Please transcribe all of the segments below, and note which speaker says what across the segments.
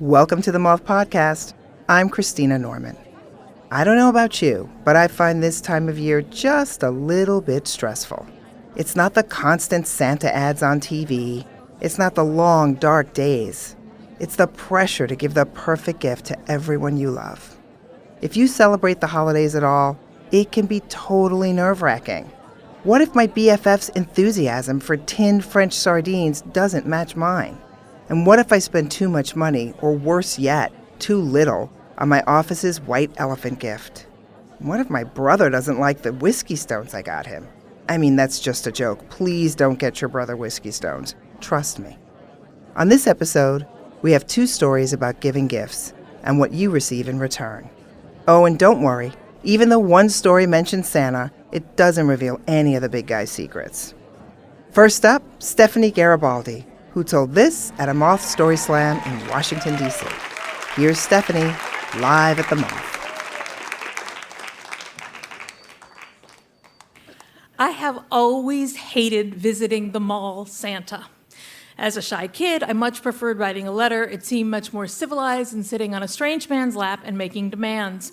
Speaker 1: Welcome to the Moth podcast. I'm Christina Norman. I don't know about you, but I find this time of year just a little bit stressful. It's not the constant Santa ads on TV. It's not the long, dark days. It's the pressure to give the perfect gift to everyone you love. If you celebrate the holidays at all, it can be totally nerve-wracking. What if my BFF's enthusiasm for tinned French sardines doesn't match mine? And what if I spend too much money, or worse yet, too little, on my office's white elephant gift? What if my brother doesn't like the whiskey stones I got him? I mean, that's just a joke. Please don't get your brother whiskey stones. Trust me. On this episode, we have 2 stories about giving gifts and what you receive in return. Oh, and don't worry. Even though one story mentions Santa, it doesn't reveal any of the big guy's secrets. First up, Stephanie Garibaldi, who told this at a Moth Story Slam in Washington, D.C. Here's Stephanie, live at the Moth.
Speaker 2: I have always hated visiting the mall Santa. As a shy kid, I much preferred writing a letter. It seemed much more civilized than sitting on a strange man's lap and making demands.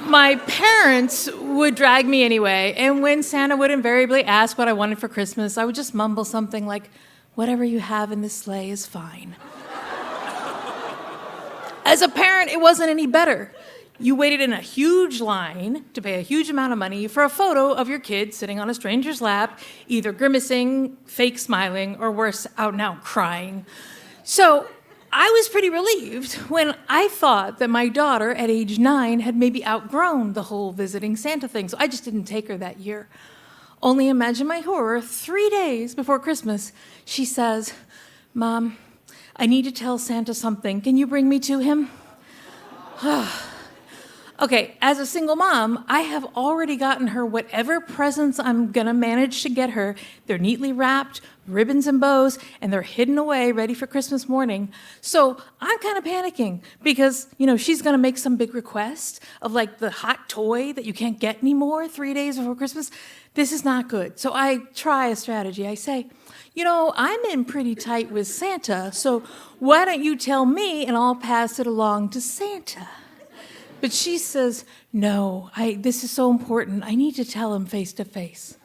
Speaker 2: My parents would drag me anyway, and when Santa would invariably ask what I wanted for Christmas, I would just mumble something like, "Whatever you have in this sleigh is fine." As a parent, it wasn't any better. You waited in a huge line to pay a huge amount of money for a photo of your kid sitting on a stranger's lap, either grimacing, fake smiling, or worse, out and out crying. So I was pretty relieved when I thought that my daughter at age 9 had maybe outgrown the whole visiting Santa thing, so I just didn't take her that year. Only imagine my horror, 3 days before Christmas, she says, "Mom, I need to tell Santa something. Can you bring me to him?" Okay, as a single mom, I have already gotten her whatever presents I'm gonna manage to get her. They're neatly wrapped, ribbons and bows, and they're hidden away, ready for Christmas morning. So I'm kind of panicking because, she's gonna make some big request of like the hot toy that you can't get anymore 3 days before Christmas. This is not good. So I try a strategy. I say, I'm in pretty tight with Santa, so why don't you tell me and I'll pass it along to Santa? But she says, "No, this is so important. I need to tell him face to face."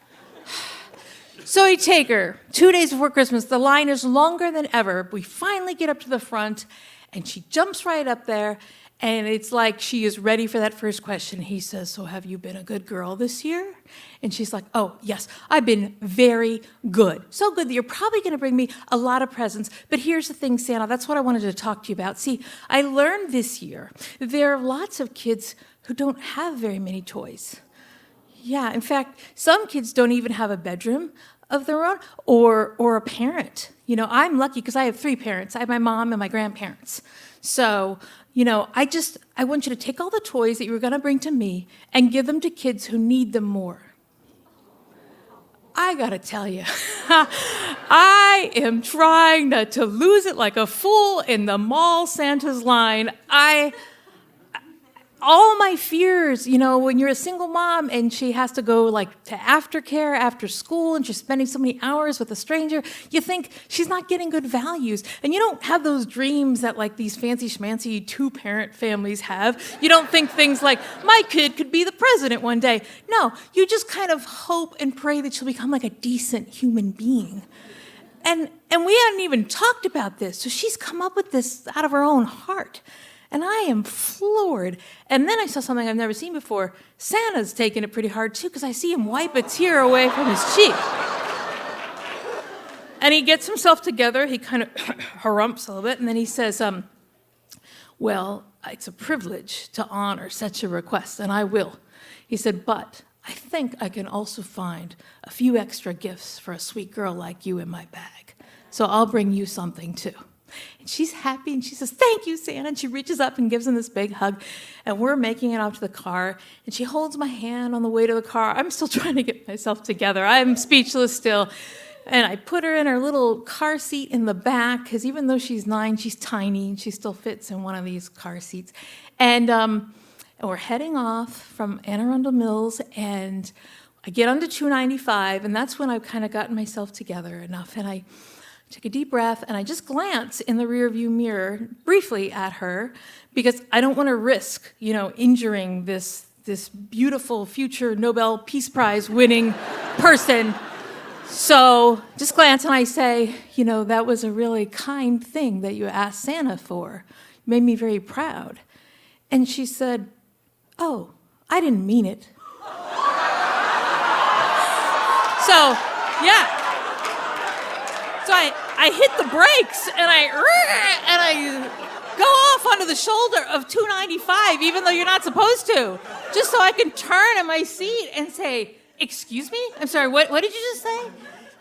Speaker 2: So I take her. 2 days before Christmas, the line is longer than ever. We finally get up to the front, and she jumps right up there, and it's like she is ready for that first question. He says, "So have you been a good girl this year?" And she's like, "Oh, yes, I've been very good. So good that you're probably going to bring me a lot of presents. But here's the thing, Santa, that's what I wanted to talk to you about. See, I learned this year that there are lots of kids who don't have very many toys. Yeah, in fact, some kids don't even have a bedroom of their own or a parent. I'm lucky because I have 3 parents. I have my mom and my grandparents. So, I want you to take all the toys that you were going to bring to me and give them to kids who need them more." I gotta tell you, I am trying not to lose it like a fool in the mall Santa's line. All my fears, when you're a single mom and she has to go to aftercare after school and she's spending so many hours with a stranger, you think she's not getting good values. And you don't have those dreams that these fancy schmancy 2-parent families have. You don't think things like, my kid could be the president one day. No, you just kind of hope and pray that she'll become a decent human being. And we hadn't even talked about this, so she's come up with this out of her own heart. And I am floored. And then I saw something I've never seen before. Santa's taking it pretty hard, too, because I see him wipe a tear away from his cheek. And he gets himself together. He kind of harumps a little bit, and then he says, "Well, it's a privilege to honor such a request, and I will." He said, "But I think I can also find a few extra gifts for a sweet girl like you in my bag. So I'll bring you something, too." And she's happy, and she says, "Thank you, Santa." And she reaches up and gives him this big hug. And we're making it off to the car, and she holds my hand on the way to the car. I'm still trying to get myself together. I'm speechless still. And I put her in her little car seat in the back, because even though she's 9, she's tiny, and she still fits in one of these car seats. And we're heading off from Anne Arundel Mills, and I get onto 295, and that's when I've kind of gotten myself together enough, and I take a deep breath, and I just glance in the rearview mirror briefly at her, because I don't want to risk, injuring this beautiful future Nobel Peace Prize winning person. So just glance, and I say, that was a really kind thing that you asked Santa for. It made me very proud. And she said, "Oh, I didn't mean it." So, yeah. So I hit the brakes, and I go off onto the shoulder of 295, even though you're not supposed to, just so I can turn in my seat and say, "Excuse me? I'm sorry, what did you just say?"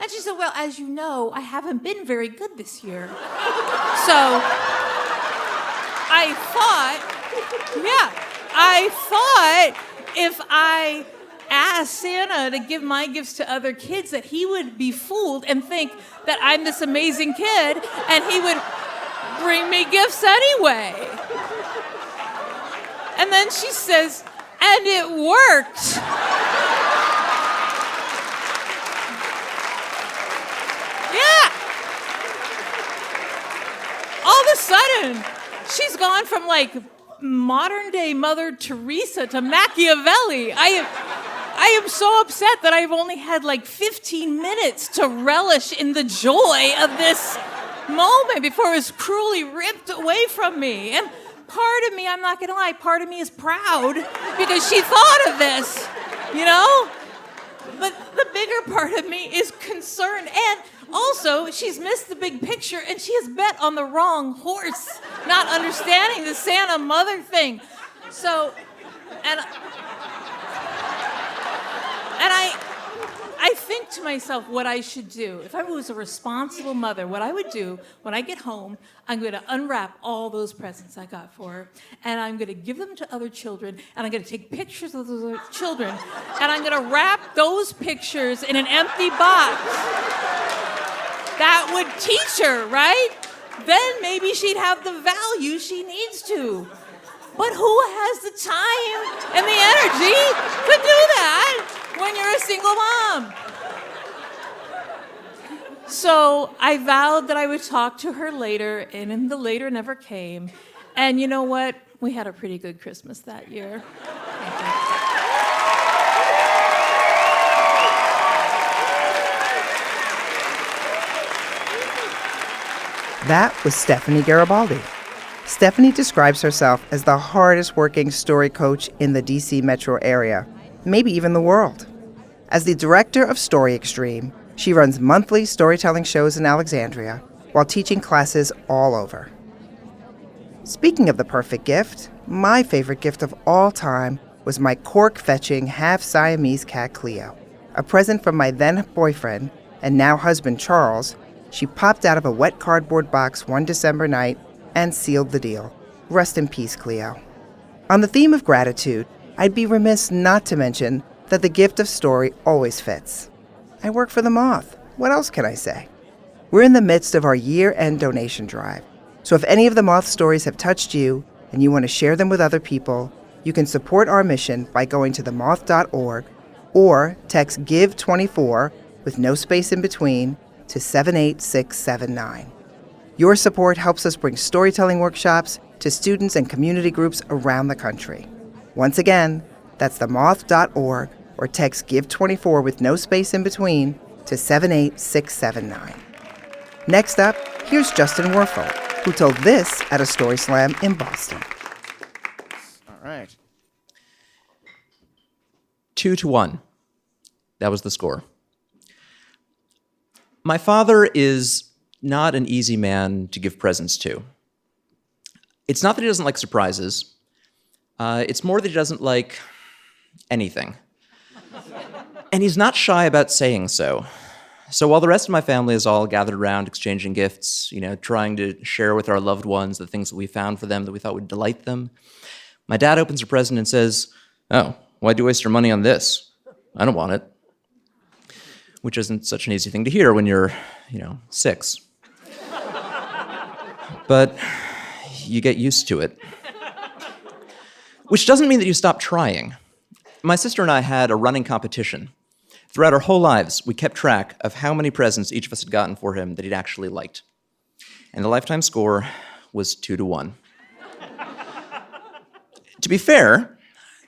Speaker 2: And she said, "Well, as you know, I haven't been very good this year." So I thought if I asked Santa to give my gifts to other kids, that he would be fooled and think that I'm this amazing kid, and he would bring me gifts anyway. And then she says, "And it worked." Yeah. All of a sudden, she's gone from modern day Mother Teresa to Machiavelli. I am so upset that I've only had 15 minutes to relish in the joy of this moment before it was cruelly ripped away from me. And part of me, I'm not gonna lie, part of me is proud because she thought of this, But the bigger part of me is concerned. And also, she's missed the big picture, and she has bet on the wrong horse, not understanding the Santa mother thing. So, and I think to myself what I should do. If I was a responsible mother, what I would do when I get home, I'm going to unwrap all those presents I got for her, and I'm going to give them to other children, and I'm going to take pictures of those other children, and I'm going to wrap those pictures in an empty box. That would teach her, right? Then maybe she'd have the value she needs to. But who has the time and the energy to do that when you're a single mom? So I vowed that I would talk to her later, and the later never came. And you know what? We had a pretty good Christmas that year. Thank you.
Speaker 1: That was Stephanie Garibaldi. Stephanie describes herself as the hardest working story coach in the DC metro area, maybe even the world. As the director of Story Extreme, she runs monthly storytelling shows in Alexandria while teaching classes all over. Speaking of the perfect gift, my favorite gift of all time was my cork-fetching half-Siamese cat Cleo. A present from my then-boyfriend and now husband Charles. She popped out of a wet cardboard box one December night and sealed the deal. Rest in peace, Cleo. On the theme of gratitude, I'd be remiss not to mention that the gift of story always fits. I work for the Moth. What else can I say? We're in the midst of our year-end donation drive. So if any of the Moth stories have touched you and you want to share them with other people, you can support our mission by going to themoth.org or text GIVE24 with no space in between to 78679. Your support helps us bring storytelling workshops to students and community groups around the country. Once again, that's themoth.org or text GIVE24 with no space in between to 78679. Next up, here's Justin Werfel, who told this at a Story Slam in Boston.
Speaker 3: All right. 2-1. That was the score. My father is not an easy man to give presents to. It's not that he doesn't like surprises. It's more that he doesn't like anything. And he's not shy about saying so. So while the rest of my family is all gathered around exchanging gifts, trying to share with our loved ones the things that we found for them that we thought would delight them, my dad opens a present and says, "Oh, why'd you waste your money on this? I don't want it." Which isn't such an easy thing to hear when you're, 6. But you get used to it. Which doesn't mean that you stop trying. My sister and I had a running competition Throughout our whole lives, we kept track of how many presents each of us had gotten for him that he'd actually liked. And the lifetime score was 2-1. To be fair,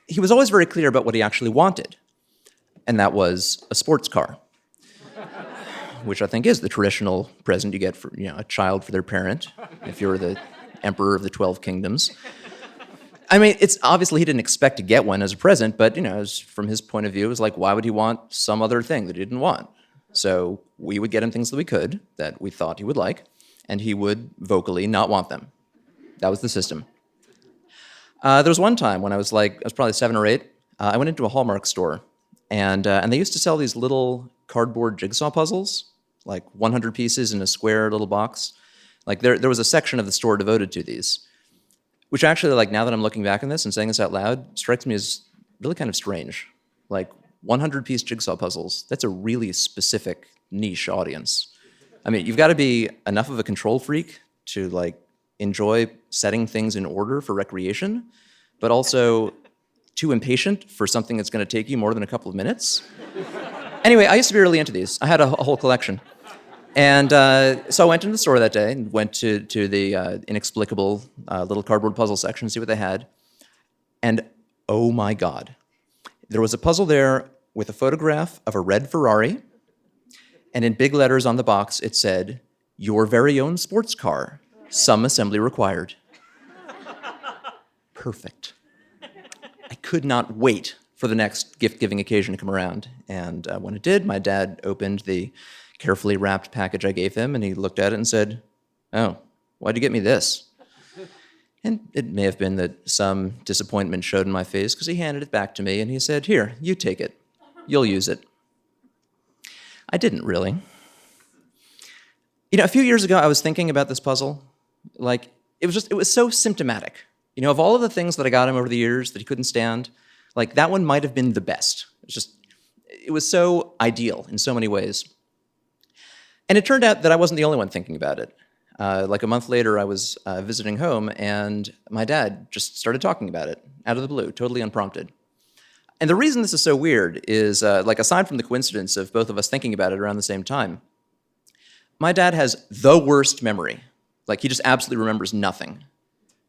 Speaker 3: he was always very clear about what he actually wanted, and that was a sports car, which I think is the traditional present you get for a child for their parent, if you're the emperor of the 12 kingdoms. I mean, it's obviously he didn't expect to get one as a present, but from his point of view, it was like, why would he want some other thing that he didn't want? So we would get him things that we could, that we thought he would like, and he would vocally not want them. That was the system. There was one time when I was probably 7 or 8. I went into a Hallmark store, and they used to sell these little cardboard jigsaw puzzles, like 100 pieces in a square little box. Like there was a section of the store devoted to these, which actually, like now that I'm looking back on this and saying this out loud, strikes me as really kind of strange. Like 100-piece jigsaw puzzles, that's a really specific niche audience. I mean, you've got to be enough of a control freak to enjoy setting things in order for recreation, but also too impatient for something that's going to take you more than a couple of minutes. Anyway, I used to be really into these. I had a whole collection. And so I went into the store that day and went to the inexplicable little cardboard puzzle section to see what they had. And oh my God, there was a puzzle there with a photograph of a red Ferrari, and in big letters on the box it said, "Your very own sports car. Some assembly required." Perfect. I could not wait for the next gift-giving occasion to come around. And when it did, my dad opened the carefully wrapped package I gave him, and he looked at it and said, "Oh, why'd you get me this?" And it may have been that some disappointment showed in my face, because he handed it back to me, and he said, "Here, you take it. You'll use it." I didn't really. A few years ago, I was thinking about this puzzle. It was so symptomatic. Of all of the things that I got him over the years that he couldn't stand, that one might have been the best. It was so ideal in so many ways. And it turned out that I wasn't the only one thinking about it. A month later, I was visiting home, and my dad just started talking about it out of the blue, totally unprompted. And the reason this is so weird is, aside from the coincidence of both of us thinking about it around the same time, my dad has the worst memory. He just absolutely remembers nothing.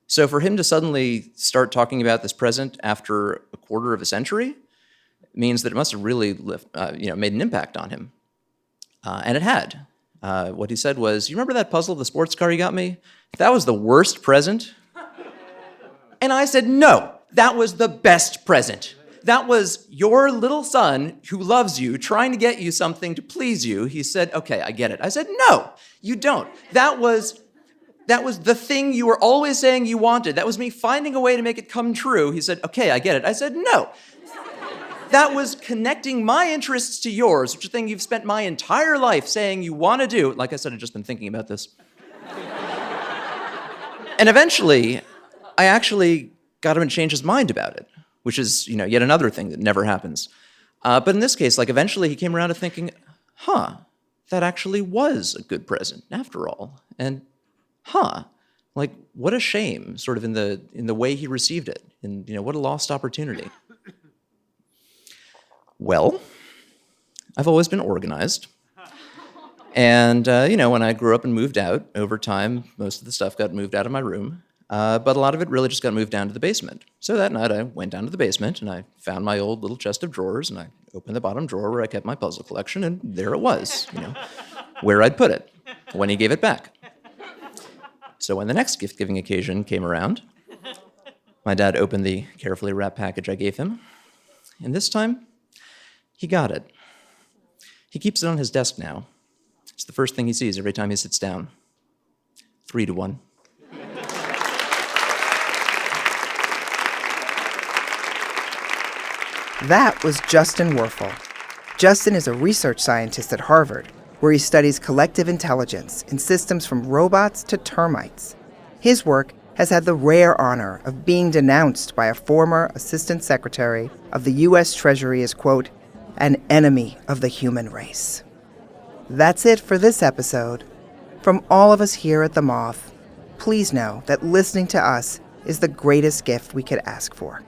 Speaker 3: So for him to suddenly start talking about this present after a quarter of a century means that it must have really made an impact on him. And it had. What he said was, "You remember that puzzle of the sports car you got me? That was the worst present." And I said, "No, that was the best present. That was your little son who loves you, trying to get you something to please you." He said, "Okay, I get it." I said, "No, you don't. That was the thing you were always saying you wanted. That was me finding a way to make it come true." He said, "Okay, I get it." I said, "No. That was connecting my interests to yours, which is a thing you've spent my entire life saying you want to do." Like I said, I've just been thinking about this. And eventually, I actually got him to change his mind about it, which is, yet another thing that never happens. But in this case, eventually he came around to thinking, that actually was a good present after all. And, what a shame, sort of in the way he received it. And, what a lost opportunity. Well, I've always been organized. And, when I grew up and moved out, over time, most of the stuff got moved out of my room. But a lot of it really just got moved down to the basement. So that night I went down to the basement and I found my old little chest of drawers, and I opened the bottom drawer where I kept my puzzle collection, and there it was, where I'd put it when he gave it back. So when the next gift-giving occasion came around, my dad opened the carefully wrapped package I gave him, and this time, he got it. He keeps it on his desk now. It's the first thing he sees every time he sits down. 3-1.
Speaker 1: That was Justin Werfel. Justin is a research scientist at Harvard, where he studies collective intelligence in systems from robots to termites. His work has had the rare honor of being denounced by a former assistant secretary of the U.S. Treasury as, quote, "an enemy of the human race." That's it for this episode. From all of us here at The Moth, please know that listening to us is the greatest gift we could ask for.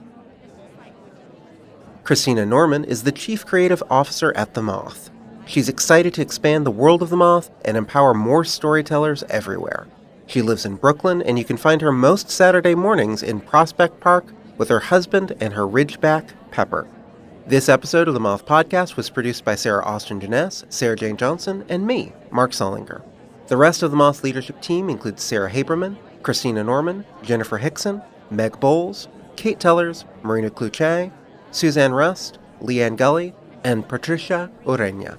Speaker 4: Christina Norman is the Chief Creative Officer at The Moth. She's excited to expand the world of The Moth and empower more storytellers everywhere. She lives in Brooklyn, and you can find her most Saturday mornings in Prospect Park with her husband and her Ridgeback, Pepper. This episode of the Moth Podcast was produced by Sarah Austin Jeunesse, Sarah Jane Johnson, and me, Mark Solinger. The rest of the Moth leadership team includes Sarah Haberman, Christina Norman, Jennifer Hickson, Meg Bowles, Kate Tellers, Marina Kluche, Suzanne Rust, Leanne Gully, and Patricia Ureña.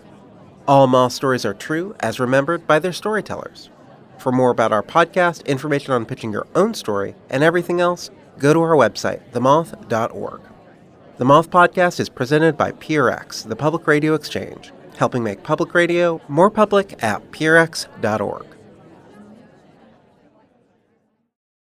Speaker 4: All Moth stories are true, as remembered by their storytellers. For more about our podcast, information on pitching your own story, and everything else, go to our website, themoth.org. The Moth Podcast is presented by PRX, the Public Radio Exchange, helping make public radio more public at prx.org.